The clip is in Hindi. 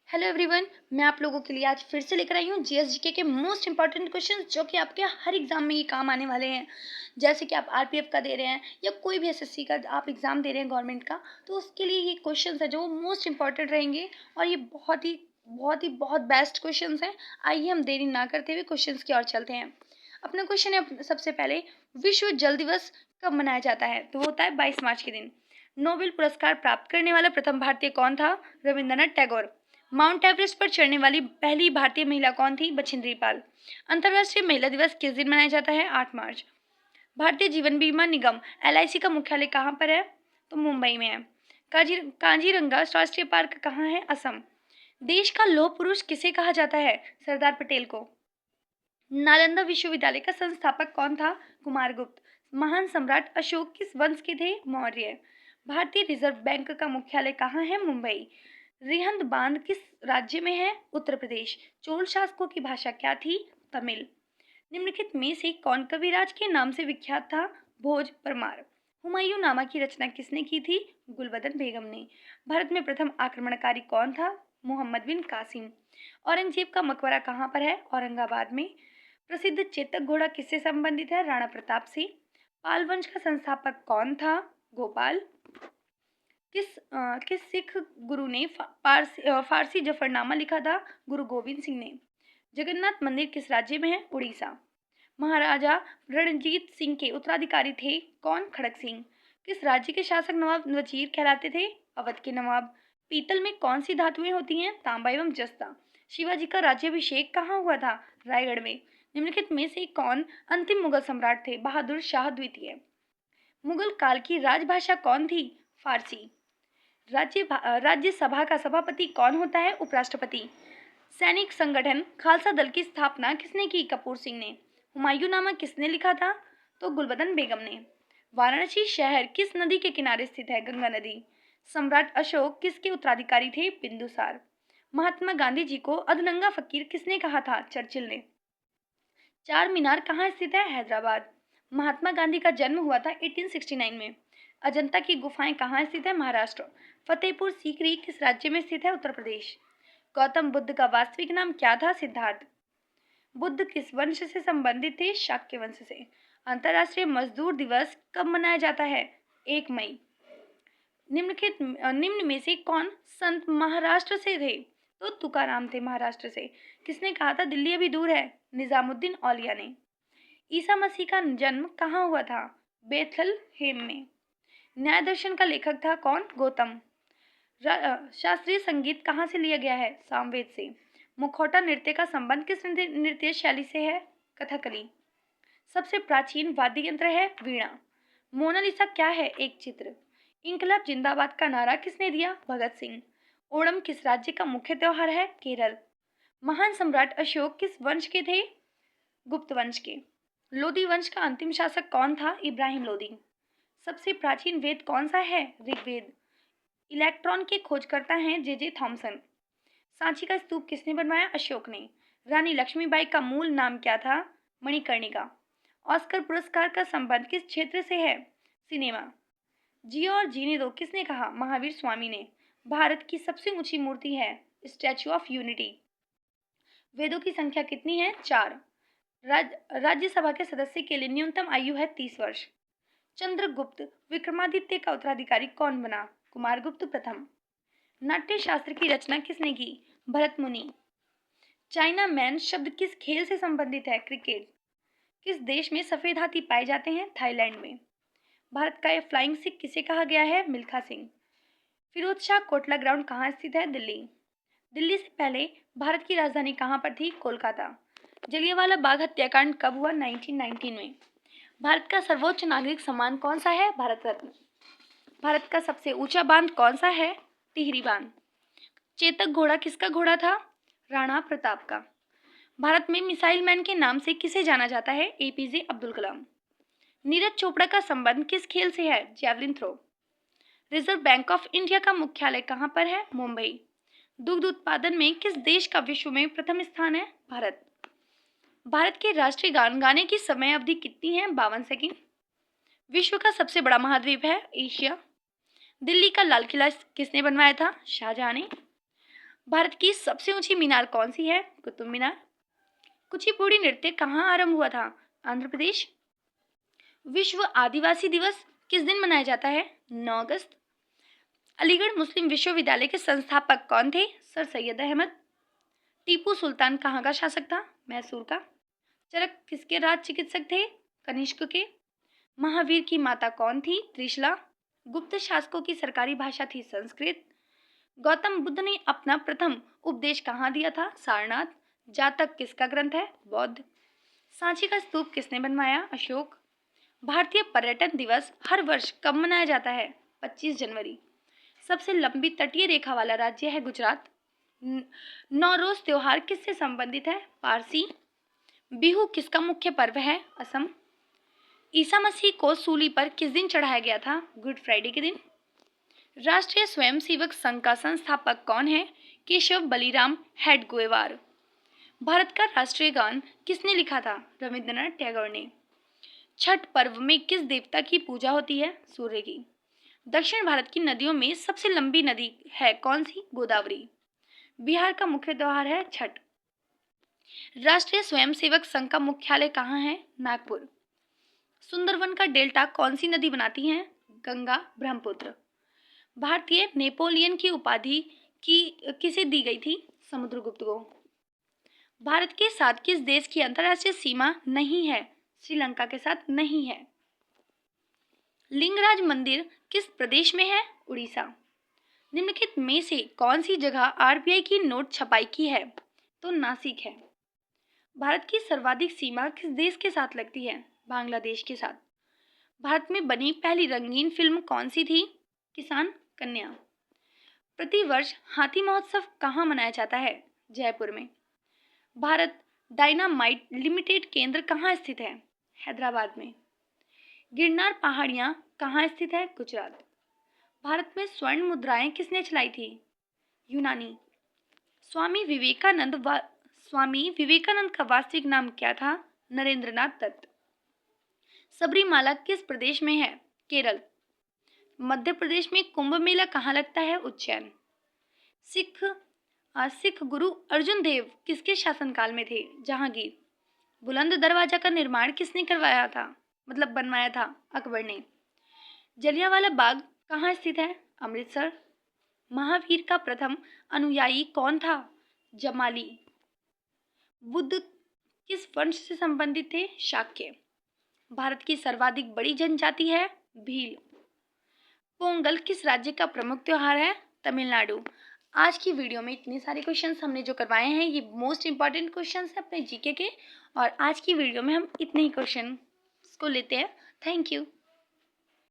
Hello everyone. मैं आप लोगों के लिए आज फिर से लेकर आई हूँ जीएसजीके के मोस्ट इंपॉर्टेंट क्वेश्चंस जो कि आपके हर एग्जाम में ये काम आने वाले हैं। जैसे कि आप आरपीएफ का दे रहे हैं या कोई भी एसएससी का आप एग्ज़ाम दे रहे हैं गवर्नमेंट का, तो उसके लिए ये क्वेश्चंस है जो मोस्ट इंपॉर्टेंट रहेंगे। और ये बहुत बेस्ट क्वेश्चंस हैं। आइए हम देरी ना करते हुए क्वेश्चंस की ओर चलते हैं। अपना क्वेश्चन है सबसे पहले, विश्व जल दिवस कब मनाया जाता है? तो वो होता है 22 मार्च के दिन। नोबेल पुरस्कार प्राप्त करने वाला प्रथम भारतीय कौन था? रविंद्रनाथ टैगोर। माउंट एवरेस्ट पर चढ़ने वाली पहली भारतीय महिला कौन थी? बछेंद्री पाल। अंतर्राष्ट्रीय महिला दिवस किस दिन मनाया जाता है? 8 मार्च। भारतीय जीवन बीमा निगम एलआईसी का मुख्यालय कहाँ पर है? तो मुंबई में है। काजीरंगा राष्ट्रीय पार्क कहाँ है? असम। देश का लौह पुरुष किसे कहा जाता है? सरदार पटेल को। नालंदा विश्वविद्यालय का संस्थापक कौन था? कुमारगुप्त। महान सम्राट अशोक किस वंश के थे? मौर्य। भारतीय रिजर्व बैंक का मुख्यालय कहाँ है? मुंबई। रिहंद बांध किस राज्य में है? उत्तर प्रदेश। चोल शासकों की भाषा क्या थी? तमिल। निम्नलिखित में से कौन कविराज के नाम से विख्यात था? भोज परमार। हुमायूं नामा की रचना किसने की थी? गुलबदन बेगम ने। भारत में प्रथम आक्रमणकारी कौन था? मोहम्मद बिन कासिम। औरंगजेब का मकबरा कहाँ पर है? औरंगाबाद में। प्रसिद्ध चेतक घोड़ा किससे संबंधित है? राणा प्रताप से। पाल वंश का संस्थापक कौन था? गोपाल। किस सिख गुरु ने फारसी जफरनामा लिखा था? गुरु गोविंद सिंह ने। जगन्नाथ मंदिर किस राज्य में है? उड़ीसा। महाराजा रणजीत सिंह के उत्तराधिकारी थे? कौन? खड़क सिंह। किस राज्य के शासक नवाब वजीर कहलाते थे? अवध के नवाब। पीतल में कौन सी धातुएं होती हैं? तांबा एवं जस्ता। शिवाजी का राज्याभिषेक कहाँ हुआ था? रायगढ़ में। निम्नलिखित में से कौन अंतिम मुगल सम्राट थे? बहादुर शाह द्वितीय। मुगल काल की राजभाषा कौन थी? फारसी। राज्यसभा का सभापति कौन होता है? उपराष्ट्रपति। सैनिक संगठन खालसा दल की स्थापना किसने की? कपूर सिंह ने। हुमायूंनामा किसने लिखा था? तो गुलबदन बेगम ने। वाराणसी शहर किस नदी के किनारे स्थित है? गंगा नदी। सम्राट अशोक किसके उत्तराधिकारी थे? बिंदुसार। महात्मा गांधी जी को अधनंगा फकीर किसने कहा था? चर्चिल ने। चार मीनार कहाँ स्थित है? हैदराबाद। महात्मा गांधी का जन्म हुआ था 1869 में। अजंता की गुफाएं कहाँ स्थित है? महाराष्ट्र। फतेहपुर सीकरी किस राज्य में स्थित है? उत्तर प्रदेश। गौतम बुद्ध का वास्तविक नाम क्या था? सिद्धार्थ। बुद्ध किस वंश से संबंधित थे? शाक्य वंश से। अंतर्राष्ट्रीय मजदूर दिवस कब मनाया जाता है? 1 मई। निम्न में से कौन संत महाराष्ट्र से थे? तो तुकाराम थे महाराष्ट्र से। किसने कहा था दिल्ली अभी दूर है? निजामुद्दीन औलिया ने। ईसा मसीह का जन्म कहाँ हुआ था? बेथलहेम में। न्याय दर्शन का लेखक था कौन? गौतम। शास्त्रीय संगीत कहाँ से लिया गया है? सामवेद से। मुखौटा नृत्य का संबंध किस नृत्य शैली से है? कथकली। सबसे प्राचीन वाद्य यंत्र है? वीणा। मोनालिसा क्या है? एक चित्र। इनकलाब जिंदाबाद का नारा किसने दिया? भगत सिंह। ओणम किस राज्य का मुख्य त्योहार है? केरल। महान सम्राट अशोक किस वंश के थे? गुप्त वंश के। लोदी वंश का अंतिम शासक कौन था? इब्राहिम लोदी। सबसे प्राचीन वेद कौन सा है? ऋग्वेद। इलेक्ट्रॉन के खोजकर्ता हैं जे थॉमसन। सांची का स्तूप किसने बनवाया? अशोक ने। रानी लक्ष्मीबाई का मूल नाम क्या था? मणिकर्णिका। ऑस्कर पुरस्कार का संबंध किस क्षेत्र से है? सिनेमा। जियो और जीने दो किसने कहा? महावीर स्वामी ने। भारत की सबसे ऊंची मूर्ति है? Statue of unity. वेदों की संख्या कितनी है? 4। राज्यसभा के सदस्य के लिए न्यूनतम आयु है 30 वर्ष। चंद्रगुप्त विक्रमादित्य का उत्तराधिकारी कौन बना? कुमारगुप्त प्रथम। नाट्य शास्त्र की रचना किसने की? भरत मुनि। चाइना मैन शब्द किस खेल से संबंधित है? क्रिकेट। किस देश में सफेद हाथी पाए जाते हैं? थाईलैंड में। भारत का यह फ्लाइंग सिख किसे कहा गया है? मिल्खा सिंह। फिरोज शाह कोटला ग्राउंड कहाँ स्थित है? दिल्ली। दिल्ली से पहले भारत की राजधानी कहाँ पर थी? कोलकाता। जलियांवाला बाग हत्याकांड कब हुआ? 1919 में। भारत का सर्वोच्च नागरिक सम्मान कौन सा है? भारत रत्न। भारत का सबसे ऊंचा बांध कौन सा है? टिहरी बांध। चेतक घोड़ा किसका घोड़ा था? राणा प्रताप का। भारत में मिसाइल मैन के नाम से किसे जाना जाता है? एपीजे अब्दुल कलाम। नीरज चोपड़ा का संबंध किस खेल से है? Javelin throw. Reserve bank of India का मुख्यालय कहाँ पर है? मुंबई। दुग्ध उत्पादन में किस देश का विश्व में प्रथम स्थान है? भारत। भारत के राष्ट्रीय गान गाने की समय अवधि कितनी है? 52 सेकंड। विश्व का सबसे बड़ा महाद्वीप है? एशिया। दिल्ली का लाल किला किसने बनवाया था? शाहजहां ने। भारत की सबसे ऊंची मीनार कौन सी है? कुतुब मीनार। कुचिपुड़ी नृत्य कहाँ आरंभ हुआ था? आंध्र प्रदेश। विश्व आदिवासी दिवस किस दिन मनाया जाता है? 9 अगस्त। अलीगढ़ मुस्लिम विश्वविद्यालय के संस्थापक कौन थे? सर सैयद अहमद। टीपू सुल्तान कहाँ का शासक था? मैसूर का। चरक किसके राज चिकित्सक थे? कनिष्क के। महावीर की माता कौन थी? त्रिशला। गुप्त शासकों की सरकारी भाषा थी संस्कृत। गौतम बुद्ध ने अपना प्रथम उपदेश कहाँ दिया था? सारनाथ। जातक किसका ग्रंथ है? बौद्ध। सांची का स्तूप किसने बनवाया? अशोक। भारतीय पर्यटन दिवस हर वर्ष कब मनाया जाता है? 25 जनवरी। सबसे लंबी तटीय रेखा वाला राज्य है गुजरात। नौरोज त्योहार किससे संबंधित है? पारसी। बिहू किसका मुख्य पर्व है? असम। ईसा मसीह को सूली पर किस दिन चढ़ाया गया था? गुड फ्राइडे के दिन। राष्ट्रीय स्वयंसेवक संघ का संस्थापक कौन है? केशव बलिराम हेडगेवार। भारत का राष्ट्रीय गान किसने लिखा था? रविंद्रनाथ टैगोर ने। छठ पर्व में किस देवता की पूजा होती है? सूर्य की। दक्षिण भारत की नदियों में सबसे लंबी नदी है कौन सी? गोदावरी। बिहार का मुख्य त्योहार है छठ। राष्ट्रीय स्वयंसेवक संघ का मुख्यालय कहाँ है? नागपुर। सुंदरवन का डेल्टा कौन सी नदी बनाती है? गंगा ब्रह्मपुत्र। भारतीय नेपोलियन की उपाधि किसे दी गई थी? समुद्रगुप्त को। भारत के साथ किस देश की अंतर्राष्ट्रीय सीमा नहीं है? श्रीलंका के साथ नहीं है। लिंगराज मंदिर किस प्रदेश में है? उड़ीसा। निम्नलिखित में से कौन सी जगह आरबीआई की नोट छपाई की है? तो नासिक है। भारत की सर्वाधिक सीमा किस देश के साथ लगती है? बांग्लादेश के साथ। भारत में बनी पहली रंगीन फिल्म कौन सी थी? किसान कन्या। प्रतिवर्ष हाथी महोत्सव कहाँ मनाया जाता है? जयपुर में। भारत डायनामाइट लिमिटेड केंद्र कहाँ स्थित है? हैदराबाद में। गिरनार पहाड़ियाँ कहाँ स्थित है? गुजरात। भारत में स्वर्ण मुद्राएं किसने चलाई थी? यूनानी। स्वामी विवेकानंद का वास्तविक नाम क्या था? नरेंद्रनाथ दत्त। सबरीमाला किस प्रदेश में है? केरल। मध्य प्रदेश में कुंभ मेला कहाँ लगता है? उज्जैन। सिख गुरु अर्जुन देव किसके शासनकाल में थे? जहांगीर। बुलंद दरवाजा का निर्माण किसने करवाया था? मतलब बनवाया था? अकबर ने। जलियांवाला बाग कहाँ स्थित है? अमृतसर। महावीर का प्रथम अनुयायी कौन था? जमाली। बुद्ध किस वंश से संबंधित थे? शाक्य। भारत की सर्वाधिक बड़ी जनजाति है? भील। पोंगल किस राज्य का प्रमुख त्योहार है? तमिलनाडु। आज की वीडियो में इतने सारे क्वेश्चंस हमने जो करवाए हैं ये मोस्ट इंपॉर्टेंट क्वेश्चंस हैं अपने जीके के, और आज की वीडियो में हम इतने ही क्वेश्चन को लेते हैं। Thank you.